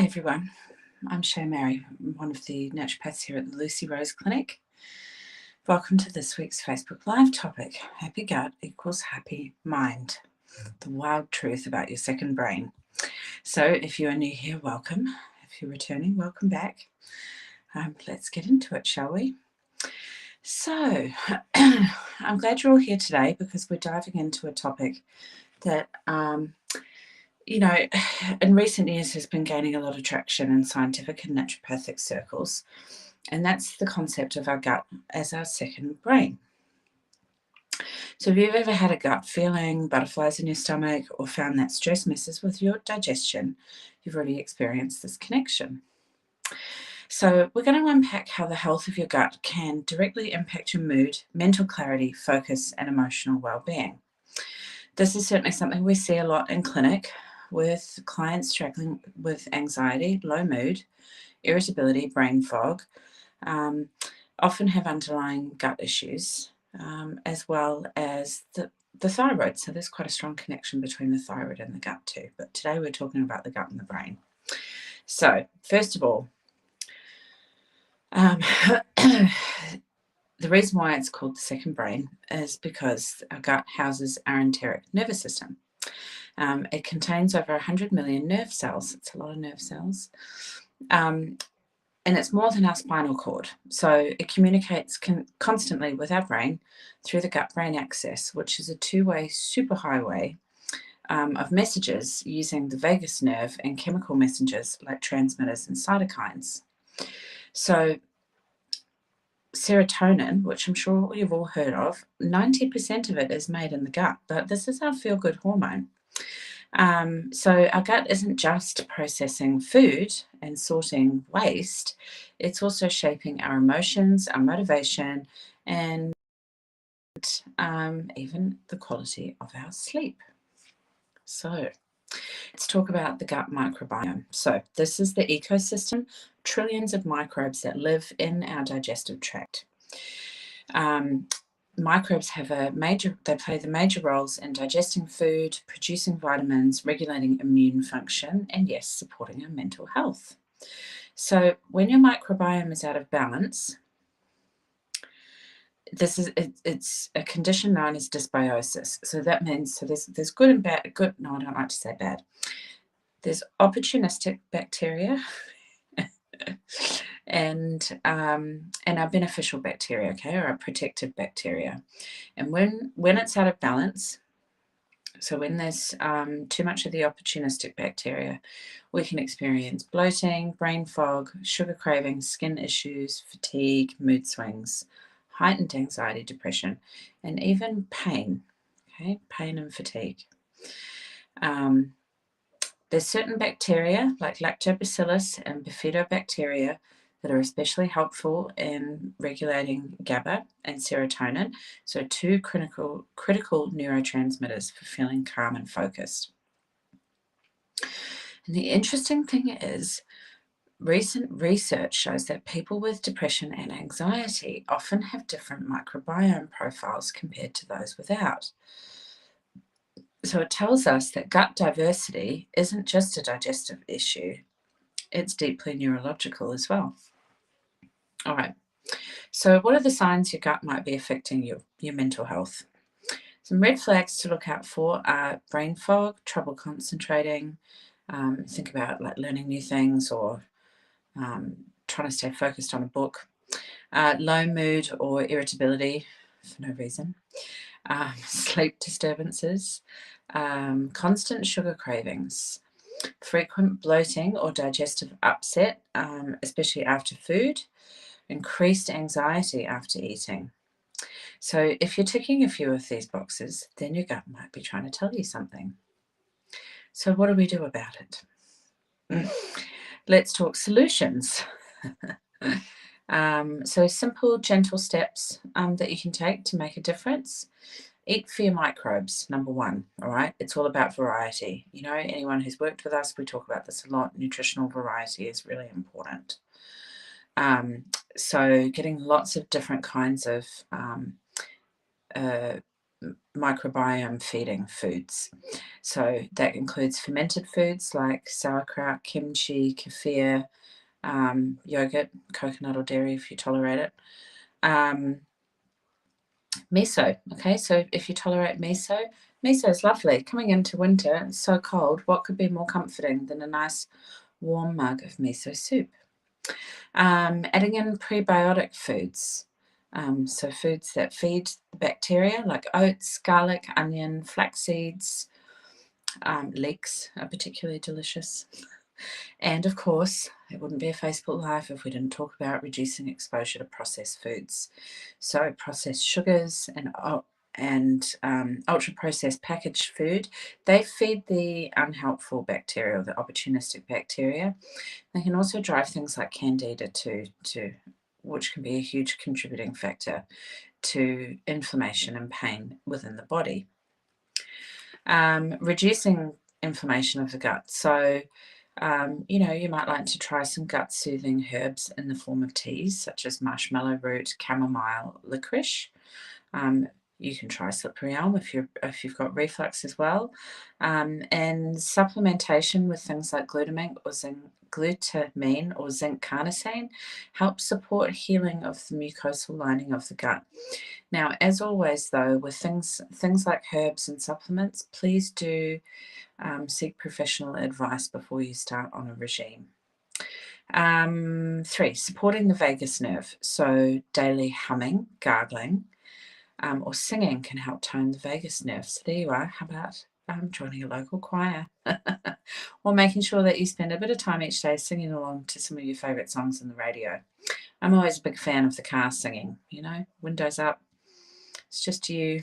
Hi everyone, I'm Shay Mary, one of the naturopaths here at the Lucy Rose Clinic. Welcome to this week's Facebook Live topic, Happy Gut equals Happy Mind, the wild truth about your second brain. So if you are new here, welcome. If you're returning, welcome back. Let's get into it, shall we? So I'm glad you're all here today because we're diving into a topic that in recent years has been gaining a lot of traction in scientific and naturopathic circles, and that's the concept of our gut as our second brain. So if you've ever had a gut feeling, butterflies in your stomach, or found that stress messes with your digestion, you've already experienced this connection. So we're going to unpack how the health of your gut can directly impact your mood, mental clarity, focus, and emotional well-being. This is certainly something we see a lot in clinic with clients struggling with anxiety, low mood, irritability, brain fog, often have underlying gut issues, as well as the thyroid. So there's quite a strong connection between the thyroid and the gut too. But today we're talking about the gut and the brain. So first of all, the reason why it's called the second brain is because our gut houses our enteric nervous system. It contains over 100 million nerve cells. It's a lot of nerve cells. And it's more than our spinal cord. So it communicates constantly with our brain through the gut-brain axis, which is a two-way superhighway of messages using the vagus nerve and chemical messengers like transmitters and cytokines. So serotonin, which I'm sure you've all heard of, 90% of it is made in the gut, but this is our feel-good hormone. So our gut isn't just processing food and sorting waste, it's also shaping our emotions, our motivation, and even the quality of our sleep. So let's talk about the gut microbiome. So this is the ecosystem, trillions of microbes that live in our digestive tract. Microbes they play the major roles in digesting food, producing vitamins, regulating immune function, and yes, supporting our mental health. So when your microbiome is out of balance, it's a condition known as dysbiosis. So that means there's good and bad. No, I don't like to say bad. There's opportunistic bacteria and our beneficial bacteria, okay, or our protective bacteria. And when it's out of balance, so when there's too much of the opportunistic bacteria, we can experience bloating, brain fog, sugar cravings, skin issues, fatigue, mood swings, heightened anxiety, depression, and even pain, okay, pain and fatigue. There's certain bacteria like lactobacillus and bifidobacteria that are especially helpful in regulating GABA and serotonin, so two critical neurotransmitters for feeling calm and focused. And the interesting thing is, recent research shows that people with depression and anxiety often have different microbiome profiles compared to those without. So it tells us that gut diversity isn't just a digestive issue, it's deeply neurological as well. All right, so what are the signs your gut might be affecting your mental health? Some red flags to look out for are brain fog, trouble concentrating, think about like learning new things or trying to stay focused on a book, low mood or irritability for no reason, sleep disturbances, constant sugar cravings, frequent bloating or digestive upset, especially after food, increased anxiety after eating. So if you're ticking a few of these boxes, then your gut might be trying to tell you something. So what do we do about it? Let's talk solutions. So simple, gentle steps that you can take to make a difference. Eat for your microbes, number one, all right? It's all about variety. You know, anyone who's worked with us, we talk about this a lot. Nutritional variety is really important. So getting lots of different kinds of microbiome feeding foods. So that includes fermented foods like sauerkraut, kimchi, kefir, yogurt, coconut or dairy if you tolerate it. Miso, okay, so if you tolerate miso, miso is lovely. Coming into winter, it's so cold, what could be more comforting than a nice warm mug of miso soup? Adding in prebiotic foods, so foods that feed the bacteria like oats, garlic, onion, flax seeds, leeks are particularly delicious. And of course, it wouldn't be a Facebook Live if we didn't talk about reducing exposure to processed foods. So processed sugars and ultra-processed packaged food, they feed the unhelpful bacteria or the opportunistic bacteria. They can also drive things like candida which can be a huge contributing factor to inflammation and pain within the body. Reducing inflammation of the gut. So, you might like to try some gut-soothing herbs in the form of teas, such as marshmallow root, chamomile, licorice. You can try slippery elm if you've got reflux as well, and supplementation with things like glutamine or zinc carnosine helps support healing of the mucosal lining of the gut. Now, as always, though, with things like herbs and supplements, please do seek professional advice before you start on a regime. 3, supporting the vagus nerve. So daily humming, gargling, or singing can help tone the vagus nerve. So there you are. How about joining a local choir? Or making sure that you spend a bit of time each day singing along to some of your favourite songs on the radio. I'm always a big fan of the car singing, windows up. It's just you,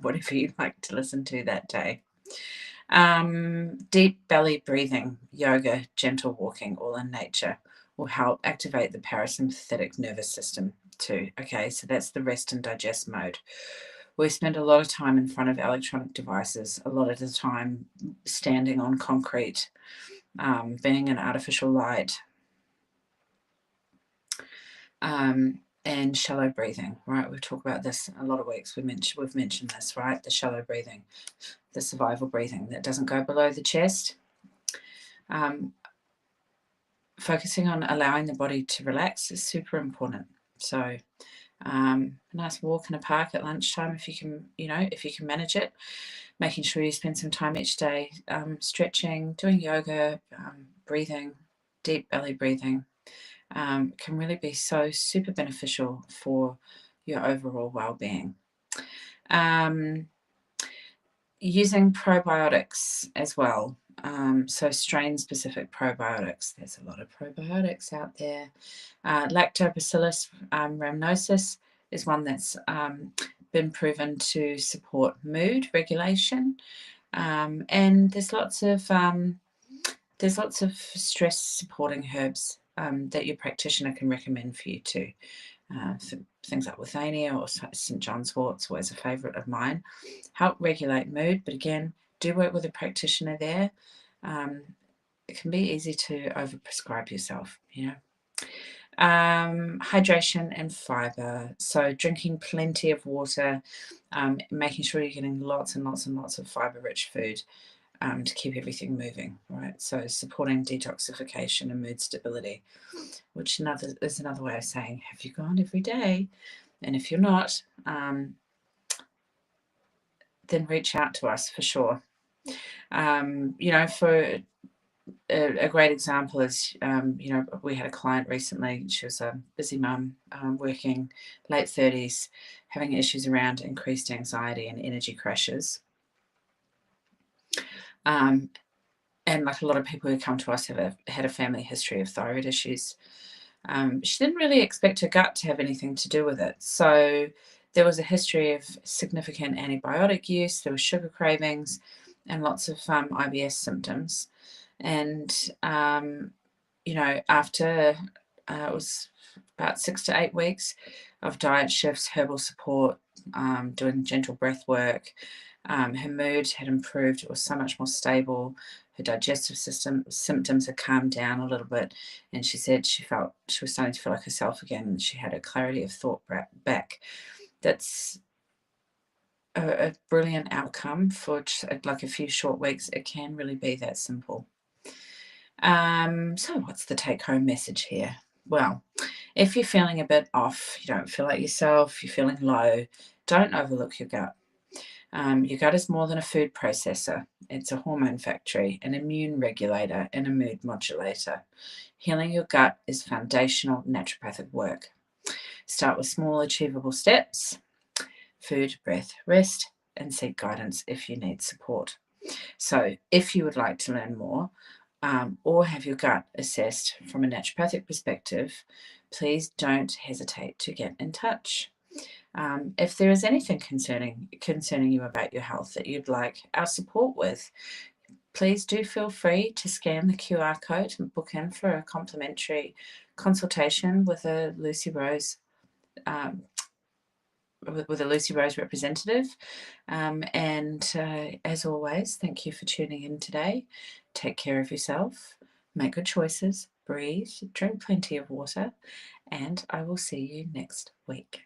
whatever you'd like to listen to that day. Deep belly breathing, yoga, gentle walking, all in nature will help activate the parasympathetic nervous system too. Okay, so that's the rest and digest mode. We spend a lot of time in front of electronic devices, a lot of the time standing on concrete, being in artificial light, and shallow breathing, right? We've talked about this a lot of weeks. We've mentioned this, right? The shallow breathing, the survival breathing that doesn't go below the chest. Focusing on allowing the body to relax is super important. So a nice walk in a park at lunchtime if you can manage it. Making sure you spend some time each day stretching, doing yoga, breathing, deep belly breathing can really be so super beneficial for your overall well-being. Using probiotics as well. So strain-specific probiotics. There's a lot of probiotics out there. Lactobacillus rhamnosus is one that's been proven to support mood regulation, and there's lots of stress-supporting herbs that your practitioner can recommend for you too. Things like withania or St. John's wort's always a favourite of mine. Help regulate mood, but again, do work with a practitioner there. It can be easy to overprescribe yourself, Hydration and fibre. So drinking plenty of water, making sure you're getting lots and lots and lots of fibre-rich food to keep everything moving, right? So supporting detoxification and mood stability, which is another way of saying, have you gone every day? And if you're not, then reach out to us for sure. For a great example is, we had a client recently. She was a busy mum, working late 30s, having issues around increased anxiety and energy crashes. And like a lot of people who come to us have had a family history of thyroid issues. She didn't really expect her gut to have anything to do with it. So there was a history of significant antibiotic use, there were sugar cravings, and lots of IBS symptoms. And, after it was about 6 to 8 weeks of diet shifts, herbal support, doing gentle breath work, her mood had improved. It was so much more stable. Her digestive system symptoms had calmed down a little bit, and she said she was starting to feel like herself again, and she had a clarity of thought back. That's a brilliant outcome for like a few short weeks. It can really be that simple. So what's the take-home message here? Well, if you're feeling a bit off, you don't feel like yourself, you're feeling low, don't overlook your gut. Your gut is more than a food processor. It's a hormone factory, an immune regulator, and a mood modulator. Healing your gut is foundational naturopathic work. Start with small, achievable steps: food, breath, rest, and seek guidance if you need support. So, if you would like to learn more or have your gut assessed from a naturopathic perspective, please don't hesitate to get in touch. If there is anything concerning you about your health that you'd like our support with, please do feel free to scan the QR code and book in for a complimentary consultation with a Lucy Rose representative. As always, thank you for tuning in today. Take care of yourself, make good choices, breathe, drink plenty of water, and I will see you next week.